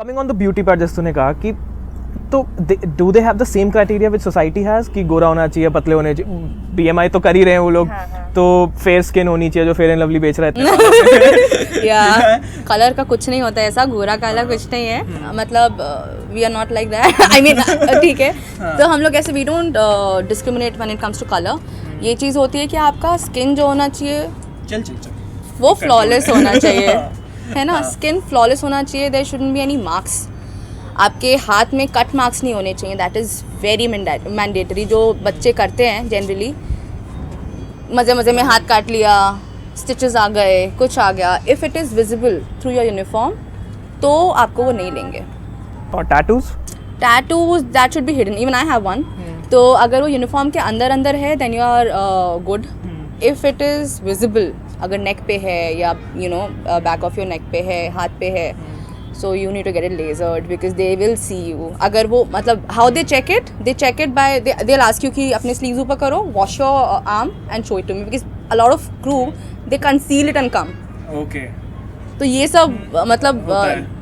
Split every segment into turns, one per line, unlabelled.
Coming on the beauty part, जैसे तूने कहा कि तो do they have the same criteria which society has कि गोरा होना चाहिए, पतले होने चाहिए, बीएमआई तो कर ही रहे हैं वो लोग, तो फेयर स्किन होनी चाहिए जो फेयर एंड लवली बेच रहे थे।
या कलर का कुछ नहीं होता है, ऐसा गोरा काला कुछ नहीं है, मतलब we are not like that, I mean ठीक है। तो हम लोग ऐसे we don't discriminate when it comes to colour. ये चीज़ होती है कि आपका स्किन जो होना चाहिए वो फ्लॉलेस होना चाहिए, है ना, स्किन फ्लॉलेस होना चाहिए। There shouldn't be any marks, आपके हाथ में कट मार्क्स नहीं होने चाहिए, दैट इज़ वेरी मैंडेटरी। जो बच्चे करते हैं जनरली, मज़े मज़े में हाथ काट लिया, स्टिचेस आ गए, कुछ आ गया, if it is visible through your uniform तो आपको वो नहीं लेंगे।
और tattoos that should be hidden, even I have one. तो अगर वो यूनिफॉर्म के अंदर अंदर है then you are good. If it is visible, अगर नेक पे है या you know back of your neck पे है, हाथ पे है, so you need to get it lasered because they will see you. अगर वो मतलब how they check it by they'll ask you कि अपने sleeves ऊपर करो, wash your arm and show it to me because a lot of crew they conceal it and come. Okay.
तो ये सब मतलब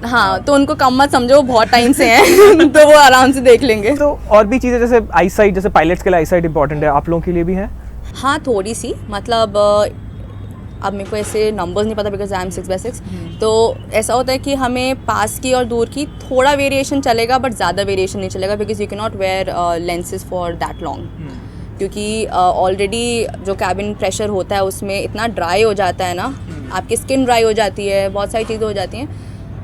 हाँ, तो उनको कम मत समझो, बहुत टाइम से हैं तो वो आराम से देख लेंगे।
तो और भी चीज़ें जैसे आई साइट, जैसे पायलट्स के लिए आई साइट इंपॉर्टेंट है, आप लोगों के लिए भी है?
हाँ थोड़ी सी, मतलब अब मेरे को ऐसे नंबर्स नहीं पता बिकॉज आई एम 6/6। तो ऐसा होता है कि हमें पास की और दूर की थोड़ा वेरिएशन चलेगा बट ज़्यादा वेरिएशन नहीं चलेगा because you can not wear lenses for that long, क्योंकि ऑलरेडी जो कैबिन प्रेशर होता है उसमें इतना ड्राई हो जाता है ना, आपकी स्किन ड्राई हो जाती है, बहुत सारी चीज़ें हो जाती हैं,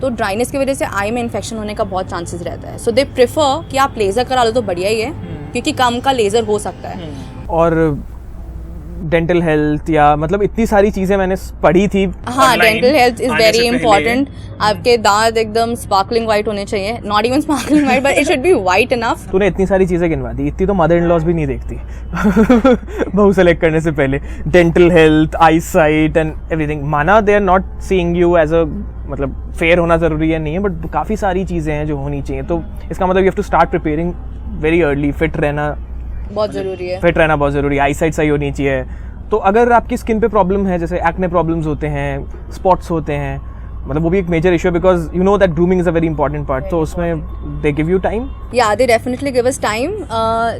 तो ड्राइनेस की वजह से आई में इन्फेक्शन होने का बहुत चांसेस रहता है। सो दे प्रेफर कि आप लेज़र करा लो तो बढ़िया ही है, क्योंकि कम का लेज़र हो सकता है।
और डेंटल हेल्थ या मतलब इतनी सारी चीज़ें मैंने पढ़ी थी।
हाँ, dental health is very important. आपके दांत एकदम स्पार्कलिंग वाइट होने चाहिए, not even sparkling white but it should be white enough.
तूने इतनी सारी चीज़ें गिनवा दी, इतनी तो मदर इन लॉज भी नहीं देखती बहू सेलेक्ट करने से पहले। Dental health, eye sight and everything, माना they are not seeing you as a, मतलब फेयर होना ज़रूरी है नहीं है, बट काफ़ी सारी चीज़ें हैं जो होनी चाहिए। तो इसका मतलब you have to start preparing very early. Fit रहना
बहुत ज़रूरी है,
फिट रहना बहुत ज़रूरी है, आई साइट सही होनी चाहिए। तो अगर आपकी स्किन पे प्रॉब्लम है, जैसे एक्ने प्रॉब्लम्स होते हैं, स्पॉट्स होते हैं, मतलब वो भी एक मेजर इशू है because you know that grooming is a very important part, तो उसमें दे गिव यू टाइम?
या they definitely give us time.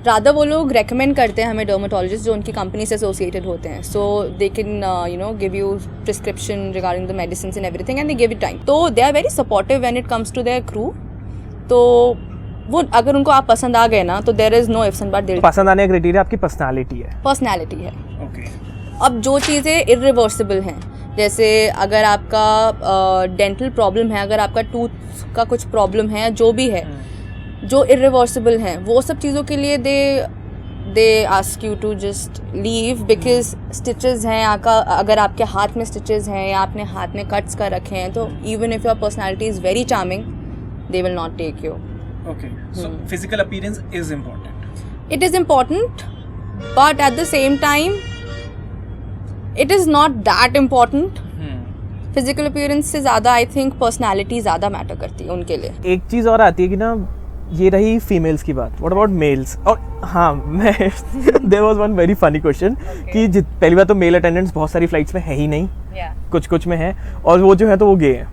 Rather वो लोग रेकमेंड करते हैं हमें डर्मेटोलॉजिस्ट जो उनकी कंपनी से एसोसिएटेड होते हैं, so they can you know give you prescription regarding the medicine and everything and they give you time. तो they are very supportive when it comes to their crew. तो वो अगर उनको आप पसंद आ गए ना तो there is no ifs and but.
पसंद आने का क्राइटेरिया आपकी पर्सनालिटी है?
पर्सनालिटी है।
ओके।
अब जो चीज़ें इरिवर्सिबल हैं, जैसे अगर आपका डेंटल प्रॉब्लम है, अगर आपका टूथ का कुछ प्रॉब्लम है, जो भी है जो इरिवर्सिबल हैं, वो सब चीज़ों के लिए they ask you to just leave because stitches हैं अगर आपके हाथ में स्टिचेस हैं या आपने हाथ में कट्स कर रखे हैं, तो even if your personality is very charming they will not take you.
Okay, so physical appearance is important.
It is important, but at the same time, it is not that important. Physical appearance से ज़्यादा I think personality ज़्यादा matter करती है उनके लिए।
एक चीज़ और आती है कि ना, ये रही फीमेल्स की बात, व्हाट अबाउट मेल्स? और हाँ, मैं there was one very funny question कि पहली बात तो मेल अटेंडेंट्स बहुत सारी फ्लाइट्स में है ही नहीं, कुछ में है, और वो जो है तो वो गे हैं।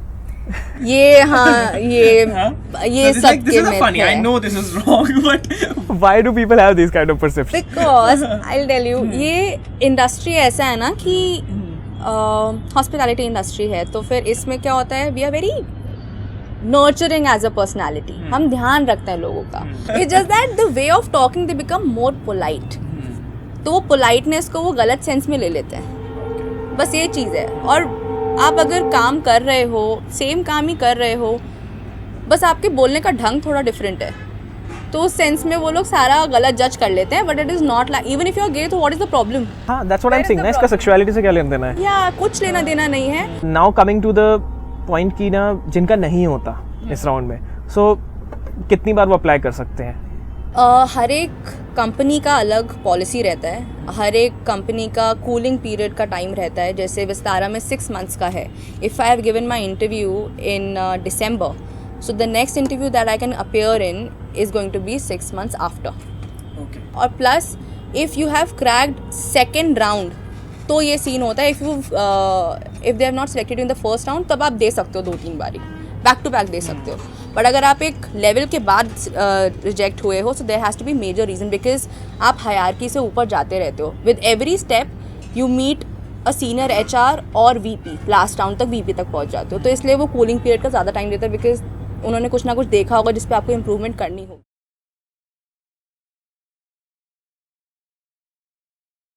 ये हाँ, ये सब के में
funny. I know this is wrong, but
why do people have this kind of perception?
Because I'll tell you, ये इंडस्ट्री ऐसा है ना कि हॉस्पिटैलिटी इंडस्ट्री है, तो फिर इसमें क्या होता है, we are very nurturing as a personality, हम ध्यान रखते हैं लोगों का। It's just that the way of talking they become more polite, तो वो पोलाइटनेस को वो गलत सेंस में ले लेते हैं, बस ये चीज़ है। और आप अगर काम कर रहे हो, सेम काम ही कर रहे हो, बस आपके बोलने का ढंग थोड़ा डिफरेंट है, तो उस सेंस में वो लोग सारा गलत जज कर लेते हैं, but it is not like even if you are gay, तो व्हाट इज़ द प्रॉब्लम?
हाँ, that's what I am saying ना, इसका सेक्सुअलिटी से क्या लेना देना है?
या कुछ लेना देना नहीं है।
Now coming to the point की ना, जिनका नहीं होता इस राउंड में, सो कितनी बार वो अप्लाई कर सकते हैं?
हर एक कंपनी का अलग पॉलिसी रहता है, हर एक कंपनी का कूलिंग पीरियड का टाइम रहता है। जैसे विस्तारा में 6 months का है। If I have given my interview in December, so the next interview that I can appear in is going to be 6 months after.
okay.
और plus if you have cracked second round, तो ये scene होता है, if they have not selected in the first round, तब आप दे सकते हो 2-3 बारी बैक टू बैक दे सकते हो। बट अगर आप एक लेवल के बाद रिजेक्ट हुए हो, so there has to be major reason, because आप हायरार्की से ऊपर जाते रहते हो. With every step you meet a senior HR और VP, लास्ट राउंड तक VP तक पहुंच जाते हो. तो इसलिए वो कूलिंग पीरियड का ज़्यादा टाइम देता है, बिकॉज उन्होंने कुछ ना कुछ देखा होगा जिस पे आपको इम्प्रूवमेंट करनी होगी.